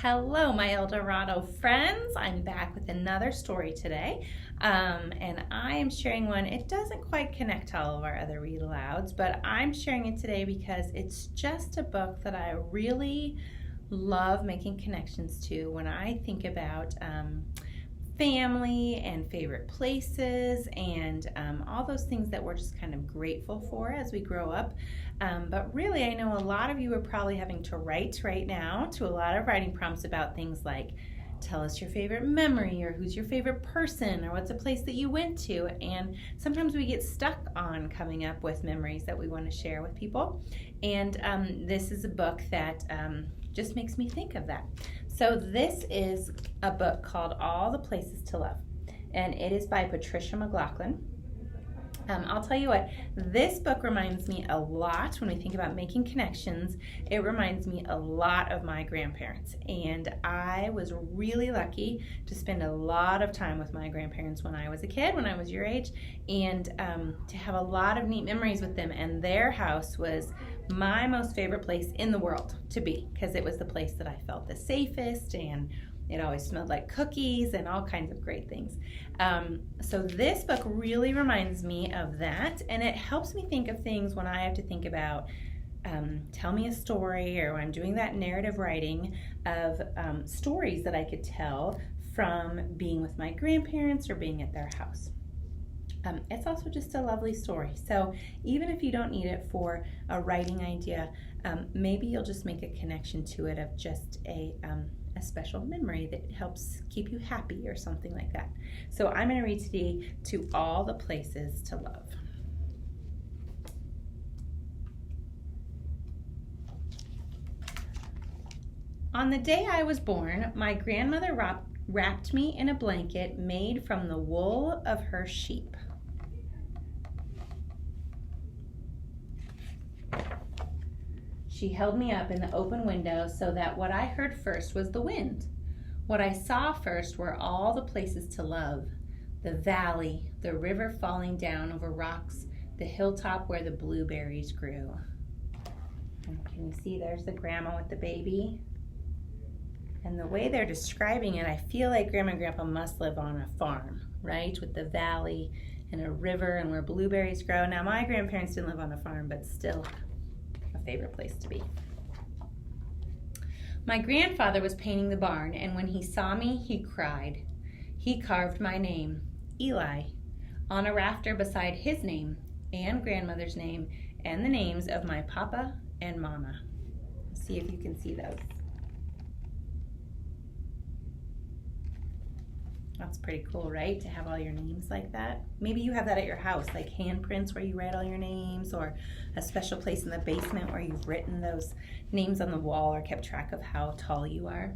Hello, my El Dorado friends. I'm back with another story today. And I am sharing one. It doesn't quite connect to all of our other read alouds, but I'm sharing it today because it's just a book that I really love making connections to when I think about family and favorite places and all those things that we're just kind of grateful for as we grow up. But really, I know a lot of you are probably having to write right now to a lot of writing prompts about things like tell us your favorite memory or who's your favorite person or what's a place that you went to. And sometimes we get stuck on coming up with memories that we want to share with people. And this is a book that just makes me think of that. So this is a book called All the Places to Love, and it is by Patricia McLaughlin. I'll tell you what, this book reminds me a lot when we think about making connections. It reminds me a lot of my grandparents, and I was really lucky to spend a lot of time with my grandparents when I was a kid, when I was your age, and to have a lot of neat memories with them. And their house was my most favorite place in the world to be, because it was the place that I felt the safest, and it always smelled like cookies and all kinds of great things. So this book really reminds me of that, and it helps me think of things when I have to think about tell me a story, or when I'm doing that narrative writing of stories that I could tell from being with my grandparents or being at their house. It's also just a lovely story. So even if you don't need it for a writing idea, maybe you'll just make a connection to it of just a special memory that helps keep you happy or something like that. So I'm going to read today To All the Places to Love. On the day I was born, my grandmother wrapped me in a blanket made from the wool of her sheep. She held me up in the open window so that what I heard first was the wind. What I saw first were all the places to love. The valley, the river falling down over rocks, the hilltop where the blueberries grew. And can you see there's the grandma with the baby? And the way they're describing it, I feel like Grandma and Grandpa must live on a farm, right? With the valley and a river and where blueberries grow. Now, my grandparents didn't live on a farm, but still a favorite place to be. My grandfather was painting the barn, and when he saw me, he cried. He carved my name, Eli, on a rafter beside his name and grandmother's name and the names of my papa and mama. See if you can see those. That's pretty cool, right? To have all your names like that. Maybe you have that at your house, like handprints where you write all your names, or a special place in the basement where you've written those names on the wall or kept track of how tall you are.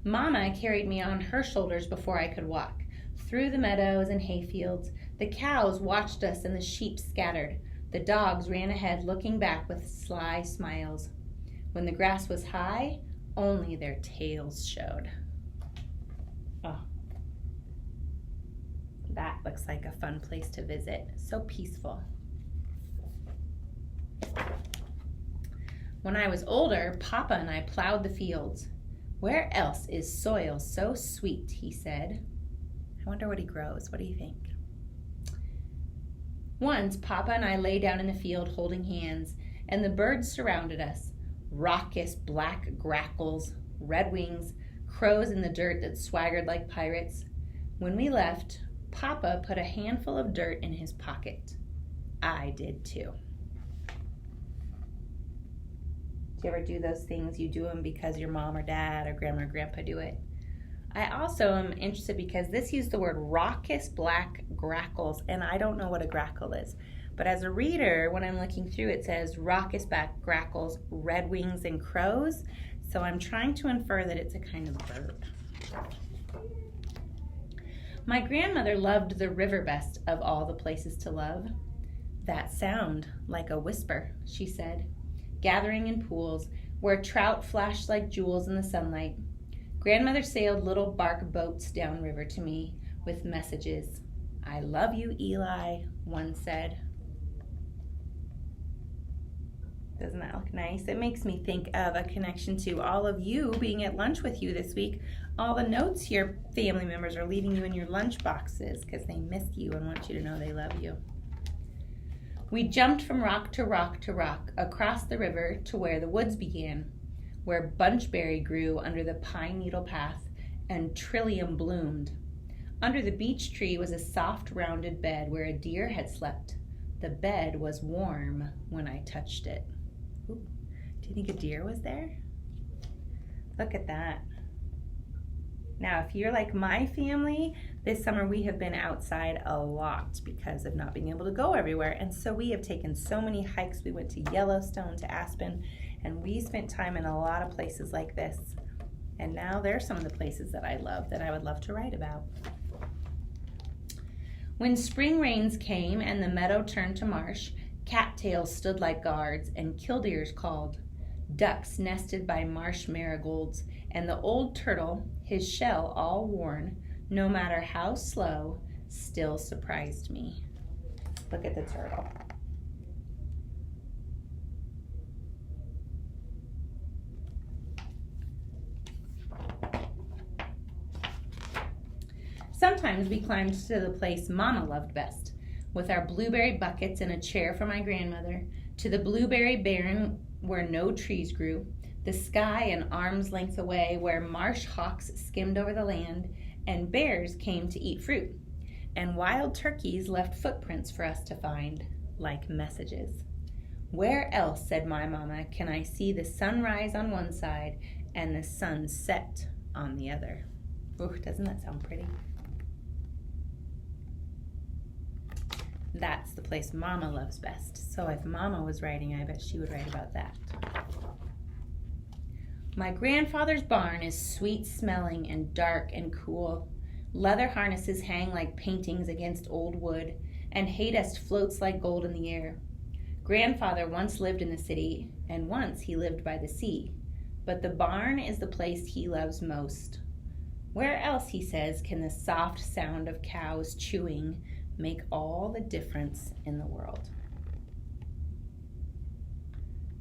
Mama carried me on her shoulders before I could walk. Through the meadows and hayfields, the cows watched us and the sheep scattered. The dogs ran ahead looking back with sly smiles. When the grass was high, only their tails showed. Oh, that looks like a fun place to visit. So peaceful. When I was older, Papa and I plowed the fields. Where else is soil so sweet, he said. I wonder what he grows. What do you think? Once, Papa and I lay down in the field holding hands, and the birds surrounded us. Raucous black grackles, redwings, crows in the dirt that swaggered like pirates. When we left, Papa put a handful of dirt in his pocket. I did too. Do you ever do those things? You do them because your mom or dad or grandma or grandpa do it. I also am interested because this used the word raucous black grackles, and I don't know what a grackle is. But as a reader, when I'm looking through, it says raucous black grackles, redwings, and crows. So I'm trying to infer that it's a kind of bird. My grandmother loved the river best of all the places to love. That sound like a whisper, she said, gathering in pools where trout flashed like jewels in the sunlight. Grandmother sailed little bark boats downriver to me with messages. I love you, Eli, one said. Doesn't that look nice? It makes me think of a connection to all of you being at lunch with you this week. All the notes your family members are leaving you in your lunch boxes because they miss you and want you to know they love you. We jumped from rock to rock to rock, across the river to where the woods began, where bunchberry grew under the pine needle path and trillium bloomed. Under the beech tree was a soft, rounded bed where a deer had slept. The bed was warm when I touched it. Ooh, do you think a deer was there? Look at that. Now, if you're like my family, this summer we have been outside a lot because of not being able to go everywhere. And so we have taken so many hikes. We went to Yellowstone, to Aspen, and we spent time in a lot of places like this. And now there's some of the places that I love that I would love to write about. When spring rains came and the meadow turned to marsh, cattails stood like guards and killdeers called. Ducks nested by marsh marigolds, and the old turtle, his shell all worn, no matter how slow, still surprised me. Look at the turtle. Sometimes we climbed to the place Mama loved best, with our blueberry buckets and a chair for my grandmother, to the blueberry barren where no trees grew, the sky an arm's length away where marsh hawks skimmed over the land, and bears came to eat fruit, and wild turkeys left footprints for us to find, like messages. Where else, said my mama, can I see the sunrise on one side and the sun set on the other? Ooh, doesn't that sound pretty? That's the place Mama loves best. So if Mama was writing, I bet she would write about that. My grandfather's barn is sweet smelling and dark and cool. Leather harnesses hang like paintings against old wood, and hay dust floats like gold in the air. Grandfather once lived in the city, and once he lived by the sea. But the barn is the place he loves most. Where else, he says, can the soft sound of cows chewing make all the difference in the world?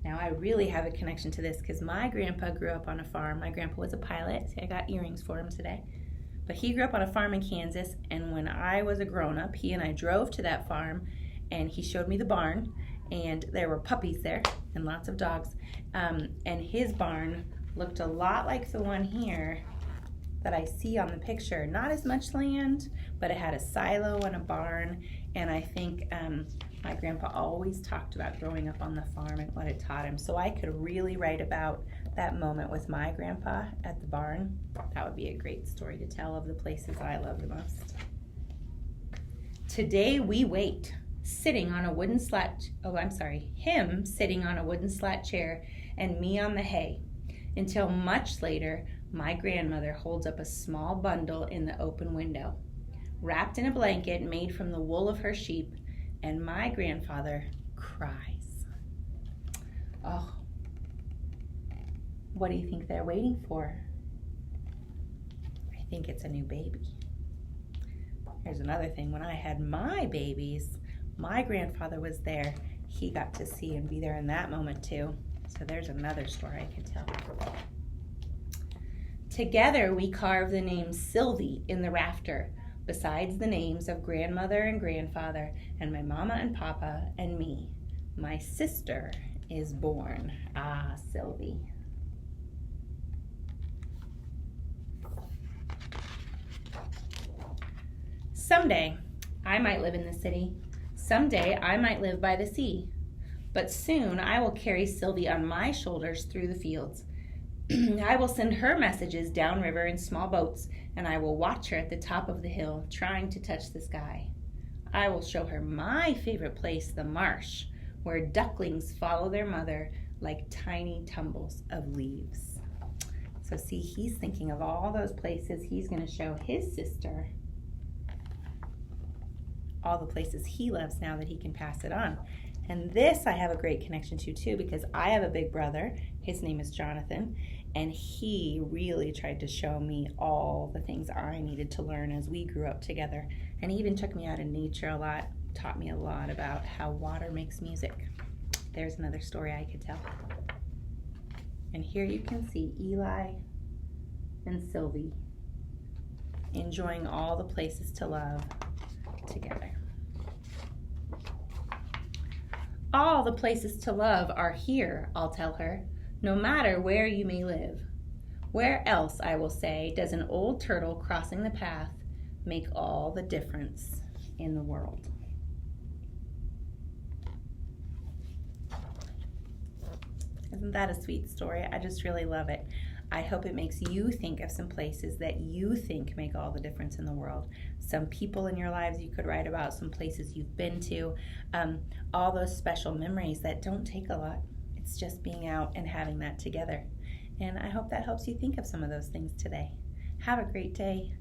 Now, I really have a connection to this because my grandpa grew up on a farm. My grandpa was a pilot. See, I got earrings for him today. But he grew up on a farm in Kansas, and when I was a grown-up, he and I drove to that farm, and he showed me the barn, and there were puppies there and lots of dogs. And his barn looked a lot like the one here that I see on the picture. Not as much land, but it had a silo and a barn, and I think my grandpa always talked about growing up on the farm and what it taught him. So I could really write about that moment with my grandpa at the barn. That would be a great story to tell of the places I love the most. Today we wait, sitting on a wooden slat, him sitting on a wooden slat chair and me on the hay, until much later my grandmother holds up a small bundle in the open window, wrapped in a blanket made from the wool of her sheep, and my grandfather cries. Oh, what do you think they're waiting for? I think it's a new baby. Here's another thing. When I had my babies, my grandfather was there. He got to see and be there in that moment too. So there's another story I could tell. Together we carved the name Sylvie in the rafter, besides the names of grandmother and grandfather, and my mama and papa, and me. My sister is born. Ah, Sylvie. Someday, I might live in the city. Someday, I might live by the sea. But soon, I will carry Sylvie on my shoulders through the fields. I will send her messages downriver in small boats, and I will watch her at the top of the hill, trying to touch the sky. I will show her my favorite place, the marsh, where ducklings follow their mother like tiny tumbles of leaves. So see, he's thinking of all those places he's going to show his sister, all the places he loves now that he can pass it on. And this I have a great connection to too, because I have a big brother. His name is Jonathan, and he really tried to show me all the things I needed to learn as we grew up together. And he even took me out in nature a lot, taught me a lot about how water makes music. There's another story I could tell. And here you can see Eli and Sylvie enjoying all the places to love together. All the places to love are here, I'll tell her, no matter where you may live. Where else, I will say, does an old turtle crossing the path make all the difference in the world? Isn't that a sweet story? I just really love it. I hope it makes you think of some places that you think make all the difference in the world. Some people in your lives you could write about, some places you've been to, all those special memories that don't take a lot. It's just being out and having that together. And I hope that helps you think of some of those things today. Have a great day.